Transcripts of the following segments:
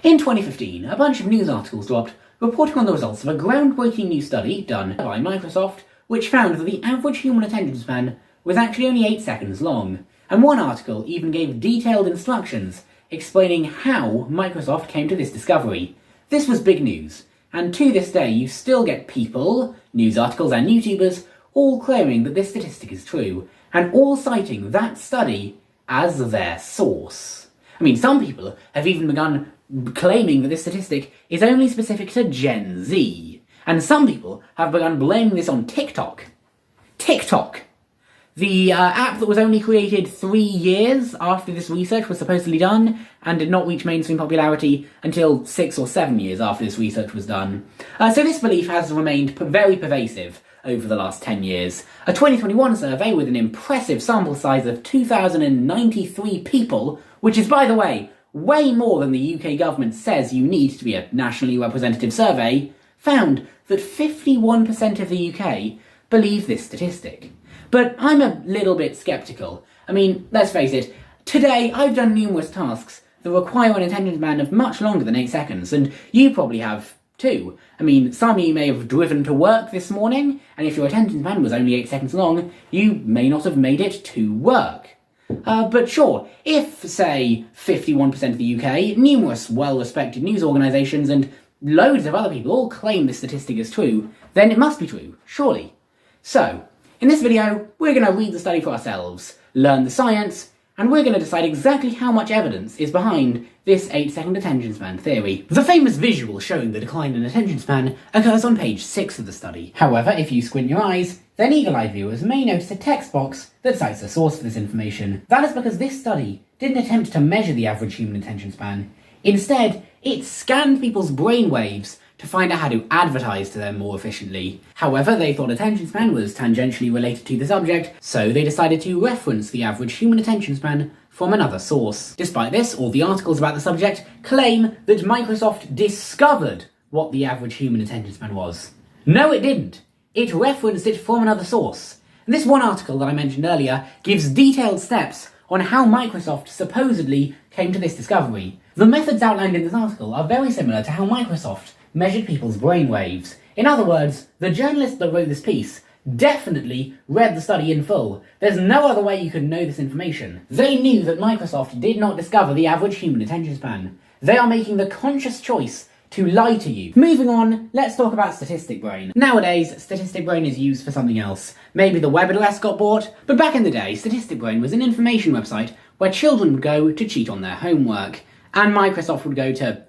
In 2015, a bunch of news articles dropped reporting on the results of a groundbreaking new study done by Microsoft, which found that the average human attention span was actually only 8 seconds long. And one article even gave detailed instructions explaining how Microsoft came to this discovery. This was big news, and to this day you still get people, news articles and YouTubers, all claiming that this statistic is true, and all citing that study as their source. I mean, some people have even begun claiming that this statistic is only specific to Gen Z, and some people have begun blaming this on TikTok. TikTok! The app that was only created 3 years after this research was supposedly done, and did not reach mainstream popularity until 6 or 7 years after this research was done. So this belief has remained very pervasive over the last 10 years. A 2021 survey with an impressive sample size of 2,093 people, which is, by the way, way more than the UK government says you need to be a nationally representative survey, found that 51% of the UK believe this statistic. But I'm a little bit sceptical. I mean, let's face it, today I've done numerous tasks that require an attention span of much longer than 8 seconds, and you probably have too. I mean, some of you may have driven to work this morning, and if your attention span was only 8 seconds long, you may not have made it to work. But sure, if, say, 51% of the UK, numerous well-respected news organisations, and loads of other people all claim this statistic is true, then it must be true, surely. So, in this video, we're going to read the study for ourselves, learn the science, and we're going to decide exactly how much evidence is behind this 8-second attention span theory. The famous visual showing the decline in attention span occurs on page 6 of the study. However, if you squint your eyes, then eagle-eyed viewers may notice a text box that cites the source for this information. That is because this study didn't attempt to measure the average human attention span. Instead, it scanned people's brainwaves to find out how to advertise to them more efficiently. However, they thought attention span was tangentially related to the subject, so they decided to reference the average human attention span from another source. Despite this, all the articles about the subject claim that Microsoft discovered what the average human attention span was. No, it didn't. It referenced it from another source. And this one article that I mentioned earlier gives detailed steps on how Microsoft supposedly came to this discovery. The methods outlined in this article are very similar to how Microsoft measured people's brainwaves. In other words, the journalist that wrote this piece definitely read the study in full. There's no other way you could know this information. They knew that Microsoft did not discover the average human attention span. They are making the conscious choice to lie to you. Moving on, let's talk about Statistic Brain. Nowadays, Statistic Brain is used for something else. Maybe the web address got bought, but back in the day, Statistic Brain was an information website where children would go to cheat on their homework, and Microsoft would go to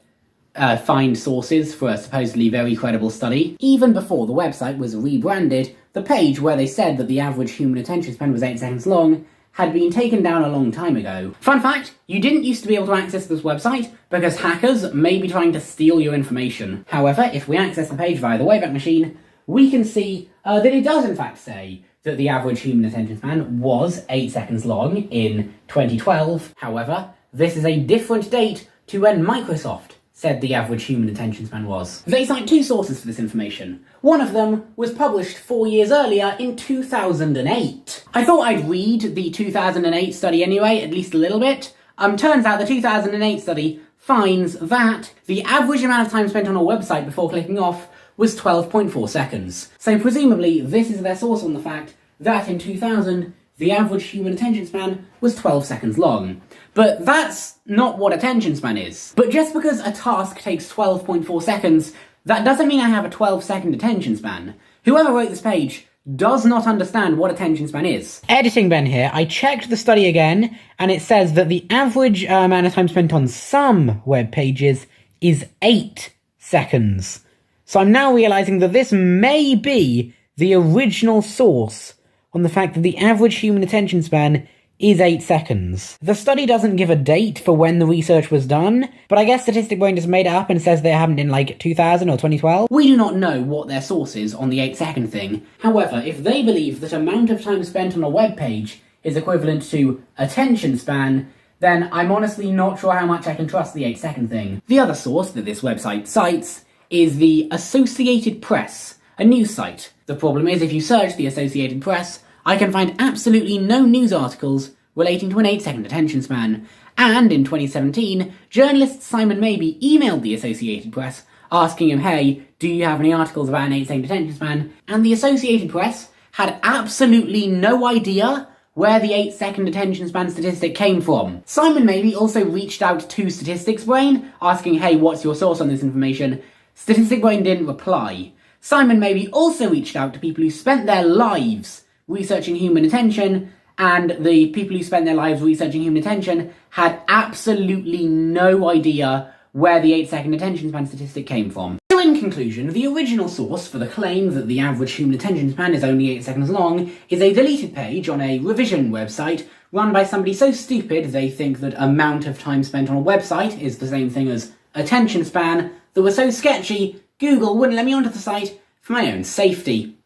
find sources for a supposedly very credible study. Even before the website was rebranded, the page where they said that the average human attention span was 8 seconds long had been taken down a long time ago. Fun fact, you didn't used to be able to access this website because hackers may be trying to steal your information. However, if we access the page via the Wayback Machine, we can see that it does in fact say that the average human attention span was 8 seconds long in 2012. However, this is a different date to when Microsoft said the average human attention span was. They cite 2 sources for this information. One of them was published 4 years earlier in 2008. I thought I'd read the 2008 study anyway, at least a little bit. Turns out the 2008 study finds that the average amount of time spent on a website before clicking off was 12.4 seconds. So presumably this is their source on the fact that in 2000, the average human attention span was 12 seconds long. But that's not what attention span is. But just because a task takes 12.4 seconds, that doesn't mean I have a 12-second attention span. Whoever wrote this page does not understand what attention span is. Editing Ben here, I checked the study again, and it says that the average amount of time spent on some web pages is 8 seconds. So I'm now realising that this may be the original source on the fact that the average human attention span is 8 seconds. The study doesn't give a date for when the research was done, but I guess Statistic Brain just made it up and says they happened in like 2000 or 2012. We do not know what their source is on the 8-second thing. However, if they believe that amount of time spent on a web page is equivalent to attention span, then I'm honestly not sure how much I can trust the 8-second thing. The other source that this website cites is the Associated Press, a news site. The problem is, if you search the Associated Press, I can find absolutely no news articles relating to an 8-second attention span, And in 2017, journalist Simon Mabey emailed the Associated Press asking him, hey, do you have any articles about an 8-second attention span? And the Associated Press had absolutely no idea where the 8-second attention span statistic came from. Simon Mabey also reached out to Statistics Brain, asking, hey, what's your source on this information? Statistics Brain didn't reply. Simon Mabey also reached out to people who spent their lives researching human attention, and the people who spent their lives researching human attention had absolutely no idea where the 8-second attention span statistic came from. So in conclusion, the original source for the claim that the average human attention span is only 8 seconds long is a deleted page on a revision website run by somebody so stupid they think that amount of time spent on a website is the same thing as attention span, that was so sketchy Google wouldn't let me onto the site for my own safety.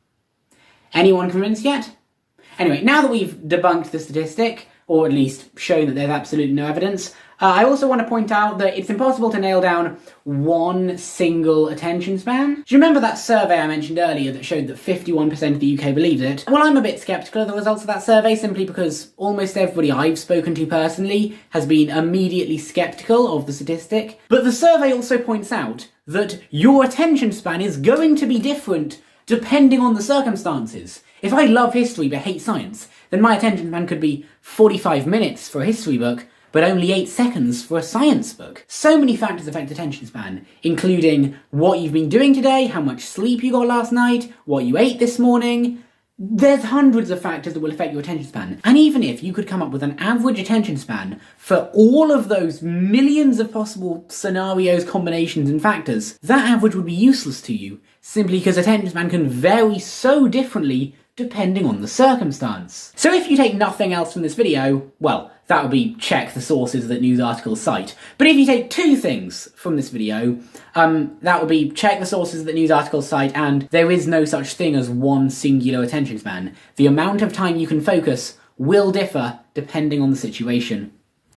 Anyone convinced yet? Anyway, now that we've debunked the statistic, or at least shown that there's absolutely no evidence, I also want to point out that it's impossible to nail down one single attention span. Do you remember that survey I mentioned earlier that showed that 51% of the UK believed it? Well, I'm a bit sceptical of the results of that survey simply because almost everybody I've spoken to personally has been immediately sceptical of the statistic. But the survey also points out that your attention span is going to be different depending on the circumstances. If I love history but hate science, then my attention span could be 45 minutes for a history book, but only 8 seconds for a science book. So many factors affect attention span, including what you've been doing today, how much sleep you got last night, what you ate this morning. There's hundreds of factors that will affect your attention span. And even if you could come up with an average attention span for all of those millions of possible scenarios, combinations, and factors, that average would be useless to you, simply because attention span can vary so differently depending on the circumstance. So if you take nothing else from this video, well, that would be check the sources that news articles cite. But if you take two things from this video, that would be check the sources that news articles cite, and there is no such thing as one singular attention span. The amount of time you can focus will differ depending on the situation.